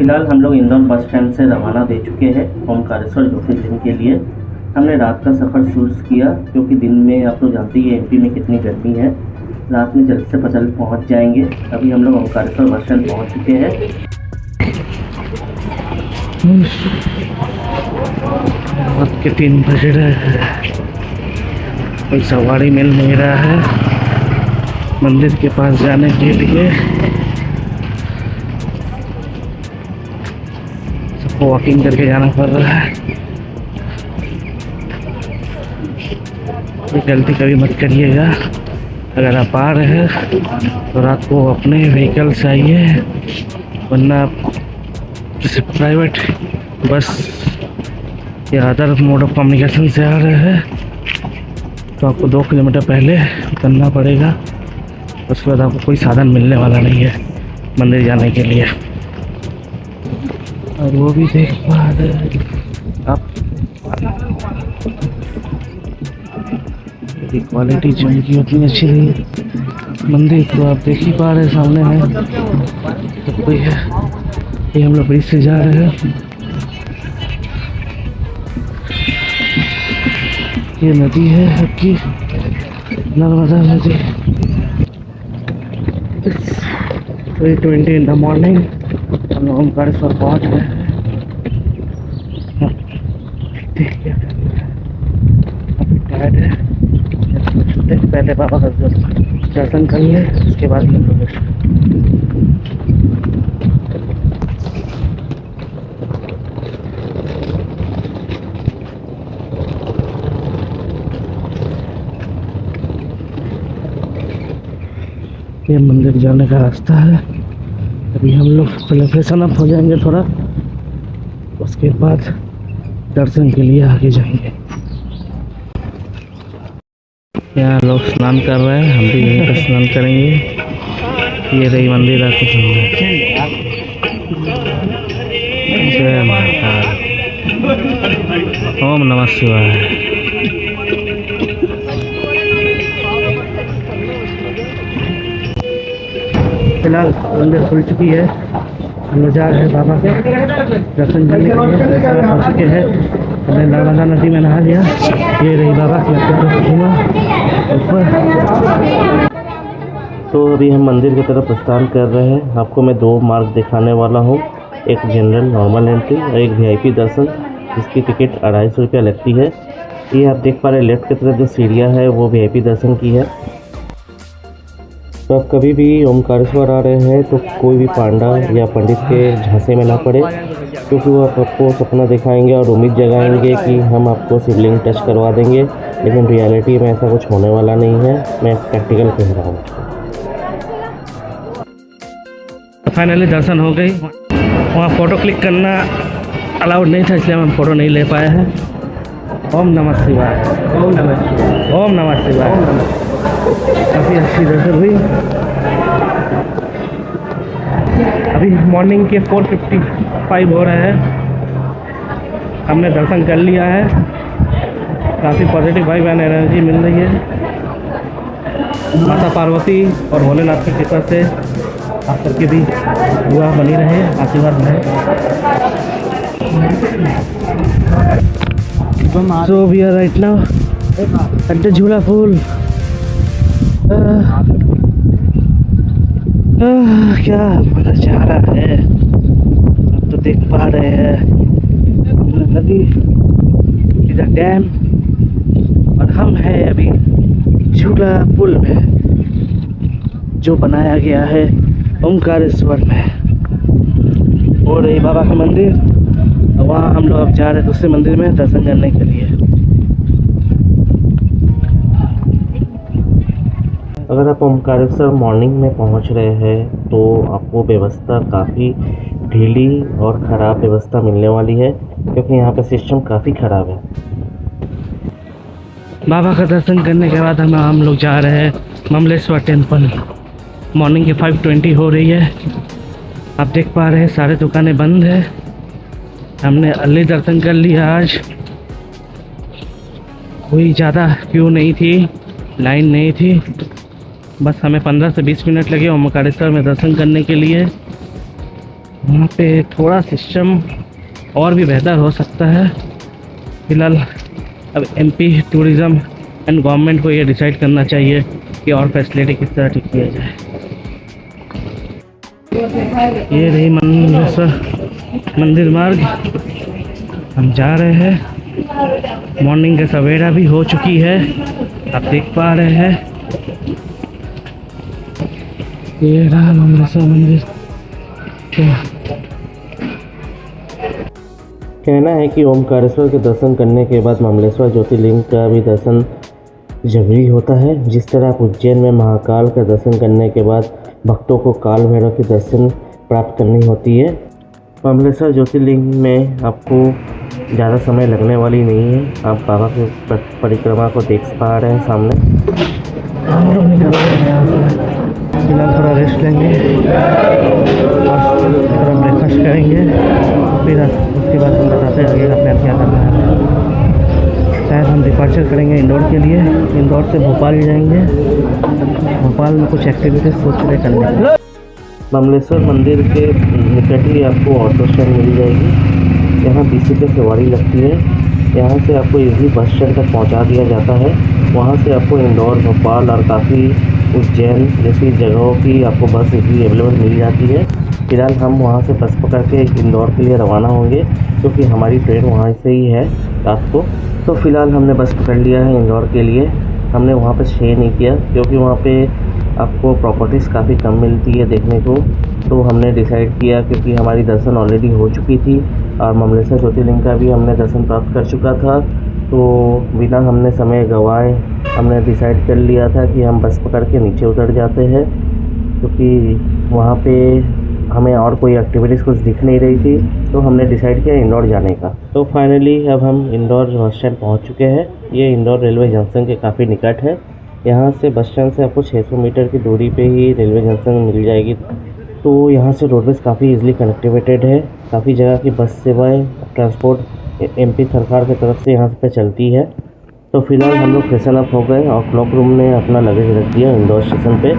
फिलहाल हम लोग इंदौर बस स्टैंड से रवाना दे चुके हैं ओमकारेश्वर ज्योतिर्लिंग के लिए। हमने रात का सफ़र चूज़ किया क्योंकि दिन में आप तो जानते ही एमपी में कितनी गर्मी है। रात में जल्द से जल्द पहुंच जाएंगे। अभी हम लोग ओमकारेश्वर बस स्टैंड पहुंच चुके हैं। रात के 3 बज रहे हैं, कोई सवारी मिल नहीं रहा है मंदिर के पास जाने के लिए। सबको वॉकिंग करके जाना पड़ रहा है। ये गलती कभी मत करिएगा। अगर आप आ रहे हैं तो रात को अपने व्हीकल से आइए, वरना किसी प्राइवेट बस या अदर मोड ऑफ कम्युनिकेशन से आ रहे हैं तो आपको 2 किलोमीटर पहले उतरना पड़ेगा। उसके बाद आपको कोई साधन मिलने वाला नहीं है मंदिर जाने के लिए। और वो भी देख पा रहे आप, क्वालिटी जो उनकी उतनी अच्छी नहीं है। मंदिर तो आप देख ही पा रहे सामने है, तो कोई है। ये हम लोग ब्रिज से जा रहे हैं। ये नदी है आपकी नर्मदा नदी। 3:20 इन द मॉर्निंग हम लोग ओमकारेश्वर पहुँच गए हैं। देखिए अभी टायर्ड है, पहले बाबा का दर्शन कर ले, उसके बाद हम लोग ये मंदिर जाने का रास्ता है। अभी हम लोग पहले फ्रेशन अप हो जाएंगे थोड़ा, उसके बाद दर्शन के लिए आगे जाएंगे। यहाँ लोग स्नान कर रहे हैं, हम भी यहीं पर स्नान करेंगे। ये रही मंदिर आपके सामने। जय माता, ओम नमः शिवाय। फिलहाल मंदिर खुल चुकी है, हम लोग जा रहे हैं बाबा के दर्शन करने के लिए। पहुँच चुके हैं, हमने नर्मदा नदी में नहा लिया। ये रही बाबा की ऊपर। तो अभी हम मंदिर की तरफ प्रस्थान कर रहे हैं। आपको मैं 2 मार्ग दिखाने वाला हूँ, एक जनरल नॉर्मल एंट्री और एक वीआईपी दर्शन, जिसकी टिकट 250 रुपया लगती है। ये आप देख पा रहे लेफ्ट की तरफ जो सीढ़ियाँ है वो वीआईपी दर्शन की है। तो आप कभी भी ओमकारेश्वर आ रहे हैं तो कोई भी पांडा या पंडित के झांसे में ना पड़े, क्योंकि वो आपको सपना दिखाएंगे और उम्मीद जगाएंगे कि हम आपको शिवलिंग टच करवा देंगे, लेकिन रियलिटी में ऐसा कुछ होने वाला नहीं है। मैं प्रैक्टिकल कह रहा हूँ। फाइनली दर्शन हो गई। वहाँ फ़ोटो क्लिक करना अलाउड नहीं था, इसलिए हम फ़ोटो नहीं ले पाए हैं। ओम नमः शिवाय, ओम नमः शिवाय, ओम नमः शिवाय। काफ़ी अच्छी दर्शन हुई। अभी मॉर्निंग के 4:55 हो रहे हैं। हमने दर्शन कर लिया है। काफ़ी पॉजिटिव वाइब एंड एनर्जी मिल रही है। माता पार्वती और भोलेनाथ की कृपा से आप सबकी भी दुआ बनी रहे, आशीर्वाद रहे। So we are right now at the झूला पुल। क्या मजा जा रहा है। आप तो देख पा रहे हैं नदी, इधर डैम, और हम हैं अभी झूला पुल में, जो बनाया गया है ओमकारेश्वर में। और ये बाबा का मंदिर, वहाँ हम लोग अब जा रहे हैं दूसरे मंदिर में दर्शन करने के लिए। अगर आप ओमकारेश्वर मॉर्निंग में पहुंच रहे हैं तो आपको व्यवस्था काफ़ी ढीली और ख़राब व्यवस्था मिलने वाली है, क्योंकि यहाँ पे सिस्टम काफ़ी ख़राब है। बाबा का दर्शन करने के बाद हम लोग जा रहे हैं ममलेश्वर टेम्पल। मॉर्निंग के 5:20 हो रही है। आप देख पा रहे हैं सारे दुकानें बंद है। हमने अर्ली दर्शन कर लिया आज। कोई ज़्यादा क्यू नहीं थी, लाइन नहीं थी। बस हमें 15 से 20 मिनट लगे ओमकारेश्वर में दर्शन करने के लिए। यहाँ पे थोड़ा सिस्टम और भी बेहतर हो सकता है। फिलहाल अब एमपी टूरिज़्म एंड गवर्नमेंट को ये डिसाइड करना चाहिए कि और फैसिलिटी किस तरह ठीक किया जाए। ये रही मंदिर मार्ग, हम जा रहे हैं। मॉर्निंग का सवेरा भी हो चुकी है, आप देख पा रहे हैं। ये रहा मंगलेश्वर मंदिर। कहना है कि ओमकारेश्वर के दर्शन करने के बाद ममलेश्वर ज्योतिर्लिंग का भी दर्शन जरूरी होता है। जिस तरह आप उज्जैन में महाकाल का दर्शन करने के बाद भक्तों को काल भैरव के दर्शन प्राप्त करनी होती है। ममलेश्वर ज्योतिर्लिंग में आपको ज़्यादा समय लगने वाली नहीं है। आप बाबा की परिक्रमा को देख पा रहे हैं सामने। हम लोग निकल रहे हैं यहाँ से। फिलहाल थोड़ा रेस्ट लेंगे और थोड़ा ब्रेकफास्ट करेंगे, फिर उसके बाद हम बताते हैं आगे का प्लान क्या करना है। शायद हम डिपार्चर करेंगे इंदौर के लिए। इंदौर से भोपाल जाएंगे। भोपाल में कुछ एक्टिविटीज सोच रहे करने की। ममलेश्वर मंदिर के निकट ही आपको ऑटो स्टैंड मिल जाएगी। यहाँ 20 रुपये सवारी लगती है। यहाँ से आपको इजीली बस स्टैंड तक पहुँचा दिया जाता है। वहाँ से आपको इंदौर, भोपाल और काफ़ी उज्जैन जैसी जगहों की आपको बस इजीली अवेलेबल मिल जाती है। फिलहाल हम वहाँ से बस पकड़ के इंदौर के लिए रवाना होंगे, क्योंकि हमारी ट्रेन वहाँ से ही है रात को। तो फ़िलहाल हमने बस पकड़ लिया है इंदौर के लिए। हमने वहाँ पे स्टे नहीं किया, क्योंकि वहाँ पे आपको प्रॉपर्टीज़ काफ़ी कम मिलती है देखने को। तो हमने डिसाइड किया, क्योंकि हमारी दर्शन ऑलरेडी हो चुकी थी और ममलेश्वर ज्योतिर्लिंग का भी हमने दर्शन प्राप्त कर चुका था, तो बिना हमने समय गंवाए हमने डिसाइड कर लिया था कि हम बस पकड़ के नीचे उतर जाते हैं, क्योंकि वहाँ पे हमें और कोई एक्टिविटीज़ कुछ दिख नहीं रही थी। तो हमने डिसाइड किया इंदौर जाने का। तो फाइनली अब हम इंदौर बस स्टैंड पहुँच चुके हैं। ये इंदौर रेलवे जंक्शन के काफ़ी निकट है। यहाँ से बस स्टैंड से आपको 600 मीटर की दूरी पे ही रेलवे जंक्शन मिल जाएगी। तो यहाँ से रोडवेज़ काफ़ी इजीली कनेक्टिवेटेड है। काफ़ी जगह की बस सेवाएं ट्रांसपोर्ट एमपी सरकार की तरफ से यहाँ पे चलती है। तो फिलहाल हम लोग फ्रेशन अप हो गए और क्लॉक रूम ने अपना लगेज रख दिया इंदौर स्टेशन पे।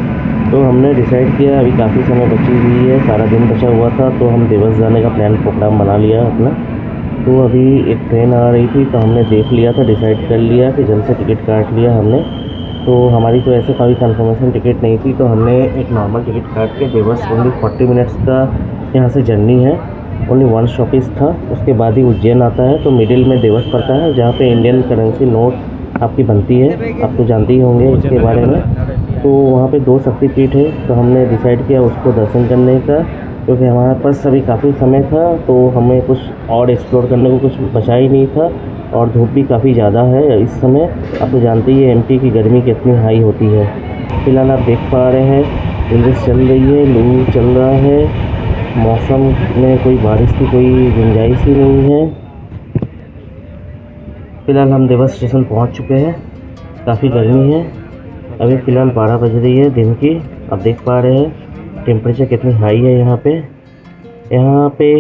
तो हमने डिसाइड किया, अभी काफ़ी समय बची हुई है, सारा दिन बचा हुआ था, तो हम देवस जाने का प्रोग्राम बना लिया अपना। तो अभी एक ट्रेन आ रही थी, तो हमने देख लिया था, डिसाइड कर लिया कि जल्द से टिकट काट लिया हमने। तो हमारी तो ऐसे कोई कंफर्मेशन टिकट नहीं थी, तो हमने एक नॉर्मल टिकट काट के देवस ओनली 40 मिनट्स का यहाँ से जर्नी है, ओनली 1 स्टॉपेज था। उसके बाद ही उज्जैन आता है, तो मिडिल में देवस पड़ता है, जहाँ पे इंडियन करेंसी नोट आपकी बनती है। आप तो जानते ही होंगे इसके बारे में। तो वहाँ पे 2 शक्तिपीठ है, तो हमने डिसाइड किया उसको दर्शन करने का, क्योंकि हमारे पास अभी काफ़ी समय था, तो हमें कुछ और एक्सप्लोर करने को कुछ बचा ही नहीं था। और धूप भी काफ़ी ज़्यादा है इस समय। आप तो जानते ही हैं एमपी की गर्मी कितनी हाई होती है। फिलहाल आप देख पा रहे हैं बारिश चल रही है, लू चल रहा है, मौसम में कोई बारिश की कोई गुंजाइश ही नहीं है। फिलहाल हम देवस स्टेशन पहुंच चुके हैं। काफ़ी गर्मी है, अभी फ़िलहाल 12 बज रही है दिन की। आप देख पा रहे हैं टेम्परेचर कितनी हाई है यहाँ पे। यहाँ पे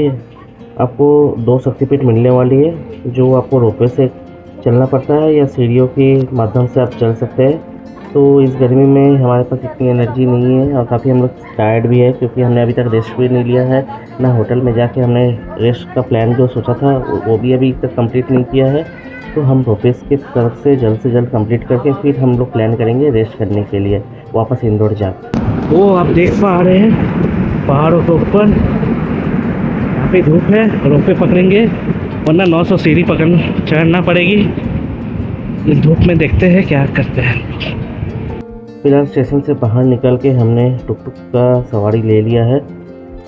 आपको 2 शक्तिपीठ मिलने वाली है, जो आपको रोपवे से चलना पड़ता है या सीढ़ियों के माध्यम से आप चल सकते हैं। तो इस गर्मी में हमारे पास इतनी एनर्जी नहीं है और काफ़ी हम लोग टायर्ड भी है, क्योंकि हमने अभी तक रेस्ट भी नहीं लिया है, ना होटल में जाके हमने रेस्ट का प्लान जो सोचा था वो भी अभी तक कंप्लीट नहीं किया है। तो हम रोपवे की तरफ से जल्द कंप्लीट करके फिर हम लोग प्लान करेंगे रेस्ट करने के लिए वापस इंदौर जाकर। वो आप देख पा रहे हैं पहाड़ों के ऊपर काफ़ी धूप है, रोपवे पकड़ेंगे वरना 900 सीढ़ी चढ़ना पड़ेगी। इस धूप में देखते हैं क्या करते हैं। फिलहाल स्टेशन से बाहर निकल के हमने टुक का सवारी ले लिया है।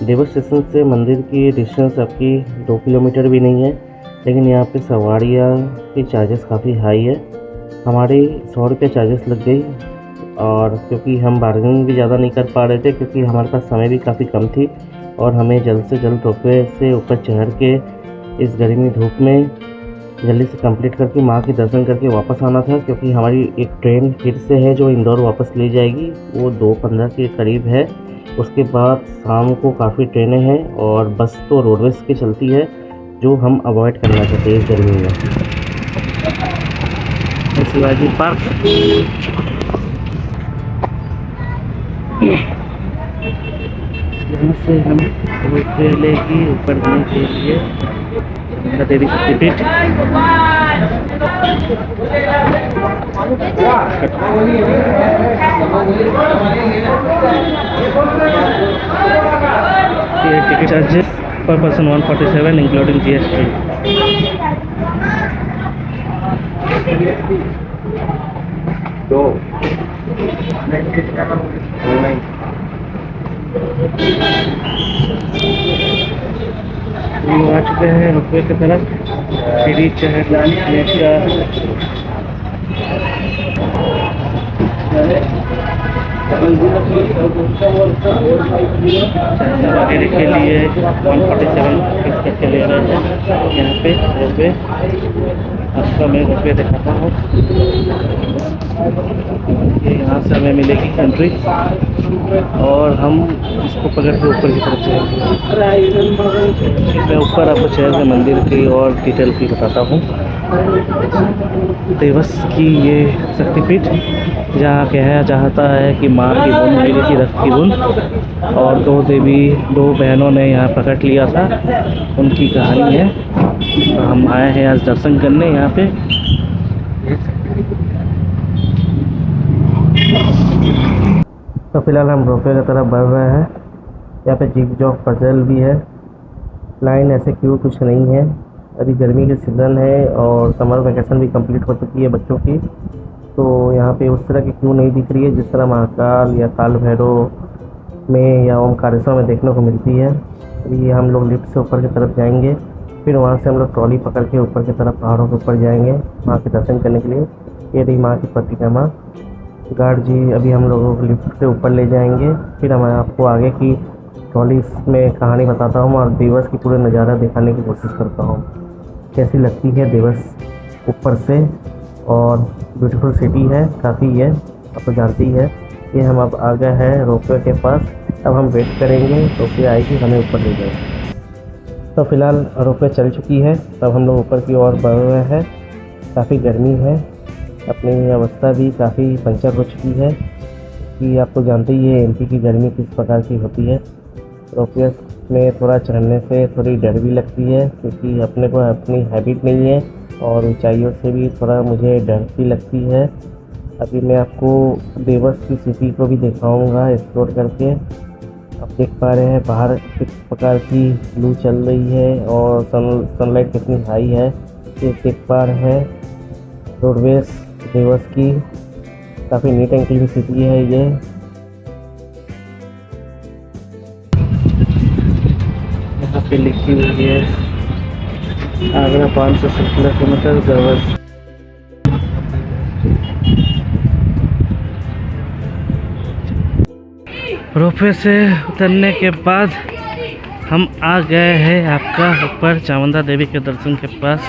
देवस स्टेशन से मंदिर की डिस्टेंस आपकी 2 किलोमीटर भी नहीं है, लेकिन यहाँ पे सवारियाँ की चार्जेस काफ़ी हाई है। हमारे 100 रुपये चार्जेस लग गई, और क्योंकि हम बार्गेनिंग भी ज़्यादा नहीं कर पा रहे थे, क्योंकि हमारे पास समय भी काफ़ी कम थी और हमें जल्द से जल्द रोपवे से ऊपर चढ़ के इस गर्मी धूप में जल्दी से कंप्लीट करके माँ के दर्शन करके वापस आना था। क्योंकि हमारी एक ट्रेन फिर से है जो इंदौर वापस ले जाएगी, वो 2:15 के करीब है। उसके बाद शाम को काफ़ी ट्रेनें हैं और बस तो रोडवेज की चलती है, जो हम अवॉइड करना चाहते हैं इस गर्मी में। शिवाजी पार्क यहाँ से हम रोपवे की ऊपर जाने के लिए चामुंडा देवी शक्तिपीठ। ये टिकट चार्जेस पर पर्सन 147 इंक्लूडिंग GST। आ चुके हैं रोपवे की तरफ। सीढ़ी चढ़ने वगैरह के लिए 147 करके ले रहे हैं यहाँ पे रोपवे। आपका मैं रोपवे दिखाता हूँ। ये यहाँ से हमें मिलेगी एंट्री और हम इसको पकड़ के ऊपर की तरफ जाएंगे। मैं ऊपर आपको शहर के मंदिर की और डिटेल की बताता हूँ। देवस की ये शक्तिपीठ जहाँ कहा जाता है कि माँ की बूंद मिली थी, रक्त की बूंद, और दो बहनों ने यहाँ पकड़ लिया था, उनकी कहानी है। तो हम आए हैं आज दर्शन करने यहाँ पे। तो फिलहाल हम रोपवे की तरफ बढ़ रहे हैं। यहाँ पे जिग जॉग पजल भी है। लाइन ऐसे क्यों कुछ नहीं है। अभी गर्मी के सीज़न है और समर वैकेशन भी कंप्लीट हो चुकी है बच्चों की, तो यहाँ पे उस तरह की क्यों नहीं दिख रही है जिस तरह महाकाल या काल भैरव में या ओमकारेश्वर में देखने को मिलती है। अभी हम लोग लिफ्ट से ऊपर की तरफ जाएंगे, फिर वहाँ से हम लोग ट्रॉली पकड़ के ऊपर की तरफ पहाड़ों के ऊपर जाएंगे माँ के दर्शन करने के लिए। ये रही माँ की प्रतिमा। गार्ड जी अभी हम लोगों को लिफ्ट से ऊपर ले जाएंगे, फिर हम आपको आगे की ट्रॉली में कहानी बताता हूँ और देवस की पूरे नज़ारा दिखाने की कोशिश करता हूँ कैसी लगती है देवस ऊपर से। और ब्यूटीफुल सिटी है, काफ़ी है, आप तो जानती है। ये हम अब आ गए हैं रोपवे के पास। अब हम वेट करेंगे, रोपवे आएगी हमें ऊपर ले जाएगी। तो फिलहाल रोपवे चल चुकी है, तब हम लोग ऊपर की ओर बढ़ रहे हैं। काफ़ी गर्मी है, अपनी अवस्था भी काफ़ी पंचर हो चुकी है कि आप तो जानते ही है MP की गर्मी किस प्रकार की होती है। रोपवे में थोड़ा चढ़ने से थोड़ी डर भी लगती है क्योंकि अपने को अपनी हैबिट नहीं है और ऊंचाइयों से भी थोड़ा मुझे डर सी लगती है। अभी मैं आपको देवस की सिटी को भी दिखाऊंगा एक्सप्लोर करके। आप देख पा रहे हैं बाहर किस प्रकार की लू चल रही है और सनलाइट कितनी हाई है, ये देख पा रहे हैं। रोडवेज देवस की काफ़ी नीट एंड क्लीन सिटी है ये। यहाँ पे लिखी हुई है आगरा 517 किलोमीटर देवस। रोपवे से उतरने के बाद हम आ गए हैं आपका ऊपर चामुंडा देवी के दर्शन के पास।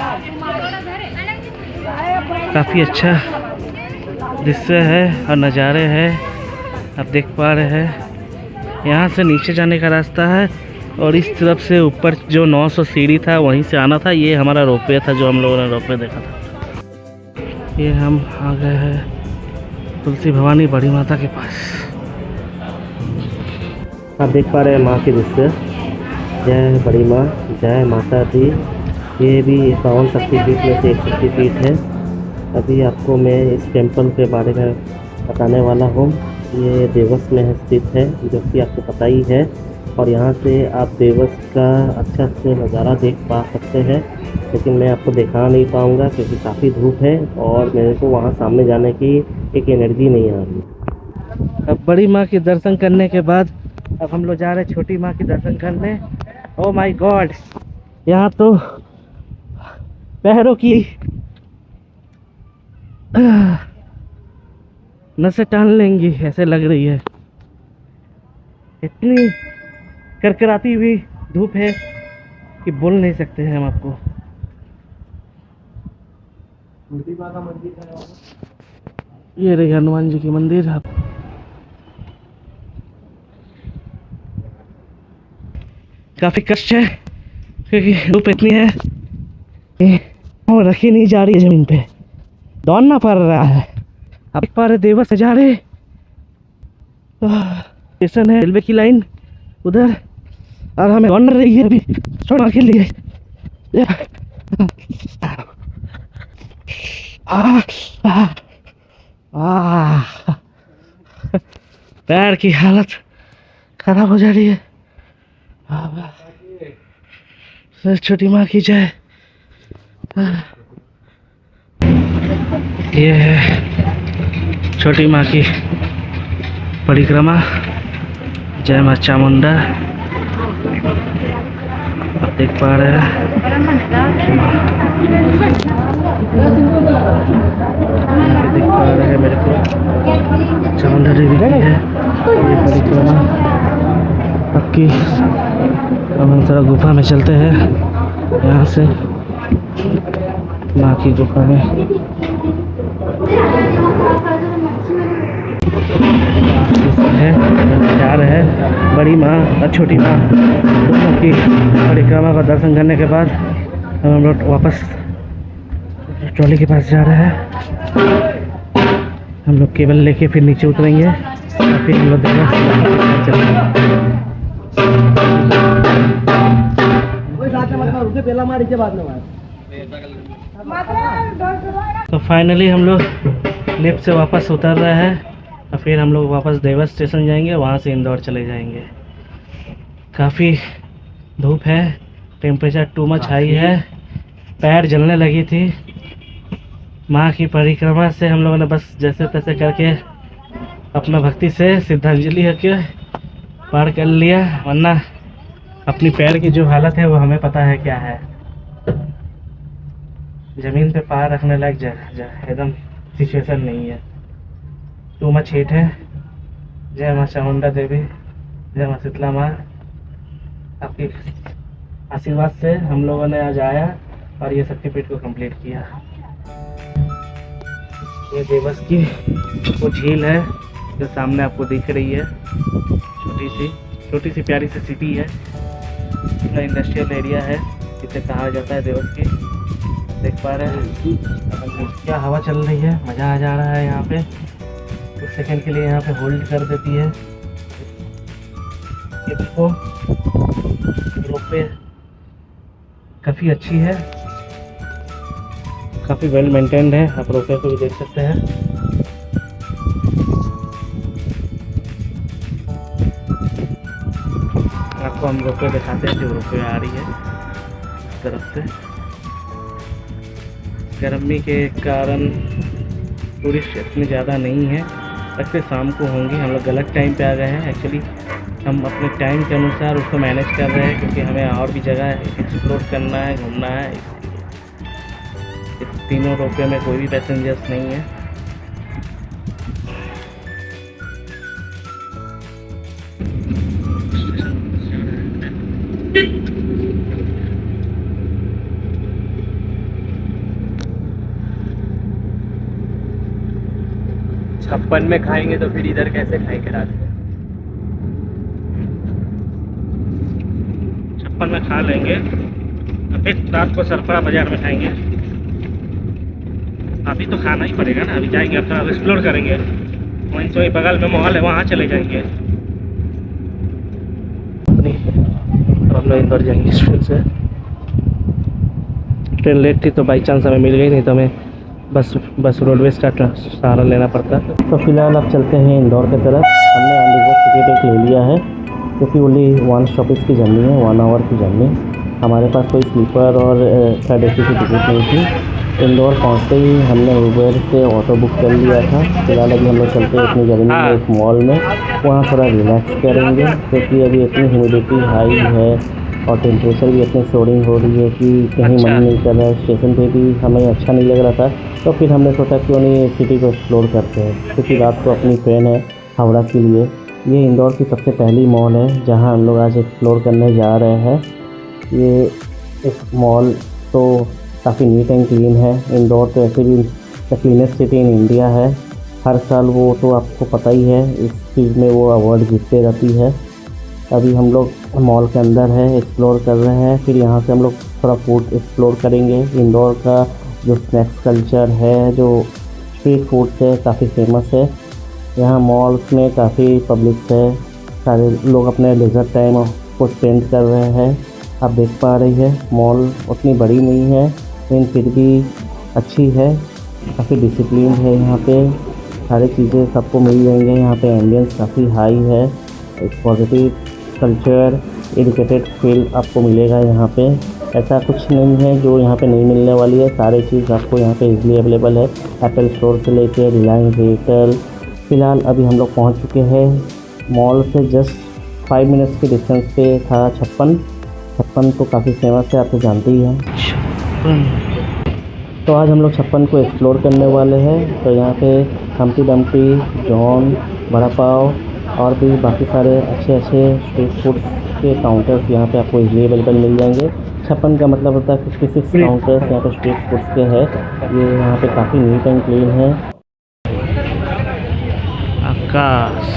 काफ़ी अच्छा दृश्य है और नज़ारे हैं, आप देख पा रहे हैं। यहाँ से नीचे जाने का रास्ता है और इस तरफ से ऊपर जो 900 सीढ़ी था वहीं से आना था। ये हमारा रोपवे था जो हम लोगों ने रोपवे देखा था। ये हम आ गए हैं तुलसी भवानी बड़ी माता के पास। आप देख पा रहे हैं माँ के दृश्य। जय बड़ी माँ, जय माता दी। ये भी 52 शक्तिपीठ में से एक शक्तिपीठ है। अभी आपको मैं इस टेम्पल के बारे में बताने वाला हूँ। ये देवस में स्थित है जो कि आपको पता ही है, और यहाँ से आप देवस का अच्छा से नज़ारा देख पा सकते हैं, लेकिन मैं आपको दिखा नहीं पाऊँगा क्योंकि काफ़ी धूप है और मेरे को वहाँ सामने जाने की एक एनर्जी नहीं आ रही। अब बड़ी माँ के दर्शन करने के बाद अब हम लोग जा रहे हैं छोटी माँ के दर्शन करने। ओ माय गॉड, यहाँ तो पैरों की नसें टान लेंगी ऐसे लग रही है। इतनी करकराती हुई धूप है कि बोल नहीं सकते हैं हम आपको। ये रही हनुमान जी की मंदिर। काफ़ी कष्ट है क्योंकि धूप इतनी है वो रखी नहीं जा रही है ज़मीन पे, दौड़ना पड़ रहा है। आप देख पा रहे देवस से जा रहे स्टेशन है, रेलवे की लाइन उधर, और हमें कौन रही है अभी छोड़ा के लिए। पैर की हालत खराब हो जा रही है। छोटी माँ की जय। ये है छोटी माँ की परिक्रमा। जय माँ चामुंडा। आप देख पा रहे हैं देख पा रहे हैं मेरे को चामुंडा देवी की है ये परिक्रमा पक्की। अब हम जरा गुफा में चलते हैं यहाँ से माँ की गुफा में। है प्यार है बड़ी माँ और छोटी माँ दोनों की परिक्रमा का दर्शन करने के बाद हम लोग वापस ट्रॉली के पास जा रहे हैं। हम लोग केबल लेके फिर नीचे उतरेंगे और फिर हम लोग तो फाइनली हम लोग लिफ्ट से वापस उतर रहे हैं और फिर हम लोग वापस देवस स्टेशन जाएंगे, वहाँ से इंदौर चले जाएंगे। काफ़ी धूप है, टेम्परेचर टू मच हाई है, पैर जलने लगी थी। माँ की परिक्रमा से हम लोगों ने बस जैसे तैसे करके अपना भक्ति से श्रद्धांजलि के पार कर लिया, वरना अपनी पैर की जो हालत है वो हमें पता है क्या है। ज़मीन पे पैर रखने लायक एकदम सिचुएशन नहीं है, टू मच हीट है। जय माँ चामुंडा देवी, जय माँ शीतला माँ। आपके आशीर्वाद से हम लोगों ने आज आया और ये शक्तिपीठ को कंप्लीट किया। ये देवस की वो झील है जो सामने आपको दिख रही है, छोटी सी प्यारी सी सिटी है, पूरा इंडस्ट्रियल एरिया है, इसे कहा जाता है देवस की। देख पा रहे हैं क्या हवा चल रही है, मज़ा आ जा रहा है। यहाँ पे कुछ सेकंड के लिए यहाँ पे होल्ड कर देती है। ये देखो रोपवे काफ़ी अच्छी है, काफ़ी वेल मेंटेन्ड है। आप रोपवे को भी देख सकते हैं। आपको हम रोपवे दिखाते हैं जो रोपवे आ रही है इस तरफ से। गर्मी के कारण टूरिस्ट इतने ज़्यादा नहीं है, लगते शाम को होंगे। हम लोग गलत टाइम पे आ गए हैं एक्चुअली। हम अपने टाइम के अनुसार उसको मैनेज कर रहे हैं क्योंकि हमें और भी जगह एक्सप्लोर करना है, घूमना है। इस तीनों रोपवे में कोई भी पैसेंजर्स नहीं है। छप्पन में खाएंगे तो फिर इधर कैसे खाएंगे रात में? छप्पन में खा लेंगे, फिर रात को सरफरा बाजार में खाएंगे। अभी तो खाना ही पड़ेगा ना, अभी जाएंगे अपना एक्सप्लोर करेंगे। वहीं से बगल में मॉल है, वहाँ चले जाएंगे। हम लोग इंदौर जाएंगे ट्रेन से। ट्रेन लेट थी तो बाई चांस हमें मिल गई, नहीं तो हमें बस रोडवेज का सहारा लेना पड़ता। तो फिलहाल अब चलते हैं इंदौर की तरफ। हमने अनरिजर्व टिकट एक ले लिया है क्योंकि ओनली 1 स्टॉपेज की जर्नी है, 1 आवर की जर्नी। हमारे पास कोई स्लीपर और थर्ड एसी की टिकट नहीं थी। इंदौर पहुंचते ही हमने उबर से ऑटो बुक कर लिया था। फिलहाल अभी हम लोग चलते हैं इतनी गर्मी में एक मॉल में, वहाँ थोड़ा रिलैक्स करेंगे क्योंकि अभी इतनी ह्यूमिडिटी हाई है और टेम्परेचर भी इतनी सोडिंग हो रही है कि कहीं मन नहीं कर रहा है। स्टेशन पे भी हमें अच्छा नहीं लग रहा था, तो फिर हमने सोचा क्यों नहीं सिटी को एक्सप्लोर करते हैं, क्योंकि रात को अपनी ट्रेन है हावड़ा के लिए। ये इंदौर की सबसे पहली मॉल है जहां हम लोग आज एक्सप्लोर करने जा रहे हैं। ये इस मॉल तो काफ़ी नीट एंड क्लीन है। इंदौर तो ऐसे भी the cleanest city in India है। हर साल वो तो आपको पता ही है, इस चीज़ में वो अवार्ड जीतते रहती है। अभी हम लोग मॉल के अंदर है, एक्सप्लोर कर रहे हैं। फिर यहाँ से हम लोग थोड़ा फूड एक्सप्लोर करेंगे। इंदौर का जो स्नैक्स कल्चर है, जो स्ट्रीट फूड से काफ़ी फेमस है। यहाँ मॉल्स में काफ़ी पब्लिक है, सारे लोग अपने लेज़र टाइम को स्पेंड कर रहे हैं। आप देख पा रही है मॉल उतनी बड़ी नहीं है लेकिन फिर भी अच्छी है, काफ़ी डिसिप्लिन है। यहाँ पे सारी चीज़ें सबको मिल जाएंगे। यहाँ पे एम्बियंस काफ़ी हाई है, एक पॉजिटिव कल्चर, एजुकेटेड फील आपको मिलेगा यहाँ पे। ऐसा कुछ नहीं है जो यहाँ पे नहीं मिलने वाली है, सारी चीज़ आपको यहाँ पे इजीली अवेलेबल है। एप्पल स्टोर से लेके रिलायंस व्हीकल। फ़िलहाल अभी हम लोग पहुँच चुके हैं मॉल से जस्ट 5 मिनट्स के डिस्टेंस पे था छप्पन तो काफ़ी फेमस है, आप तो जानते ही हैं। तो आज हम लोग छप्पन को एक्सप्लोर करने वाले हैं। तो यहाँ पे हम्टी डम्टी, जॉन, बड़ा पाव और भी बाकी सारे अच्छे स्ट्रीट फूड्स के काउंटर्स यहाँ पे आपको इजीली अवेलेबल मिल जाएंगे। छप्पन का मतलब होता है 56 काउंटर्स यहाँ पे स्ट्रीट फूड्स के हैं। ये यहाँ पे काफ़ी नीट एंड क्लीन है। आकाश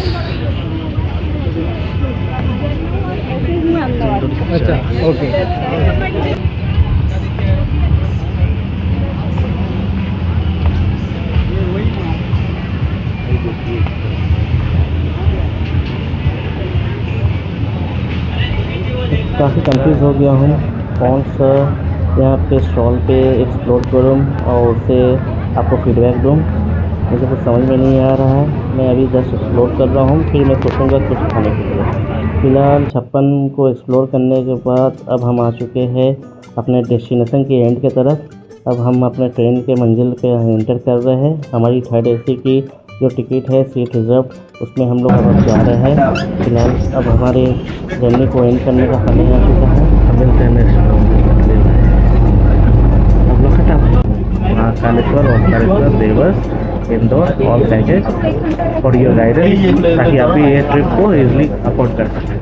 अच्छा ओके। काफ़ी कंफ्यूज हो गया हूँ कौन सा यहाँ पे स्टॉल पे एक्सप्लोर करूँ और उससे आपको फीडबैक दूँ, मुझे कुछ समझ में नहीं आ रहा है। मैं अभी जस्ट एक्सप्लोर कर रहा हूँ, फिर मैं सोचूंगा कुछ खाने के लिए। फ़िलहाल छप्पन को एक्सप्लोर करने के बाद अब हम आ चुके हैं अपने डेस्टिनेशन के एंड की तरफ। अब हम अपने ट्रेन के मंजिल पे एंटर कर रहे हैं। हमारी 3rd AC की जो टिकट है सीट रिजर्व, उसमें हम लोग अब जा रहे हैं। फिलहाल अब हमारे जर्नी को एंड करने का समय आ चुका है। अब मिलते हैं नेक्स्ट हम लोग खत्म। Mahakaleshwar, Omkareshwar, Dewas, Indore all package for your guidance, ताकि आप भी ये ट्रिप को इजीली अफोर्ड कर सकें।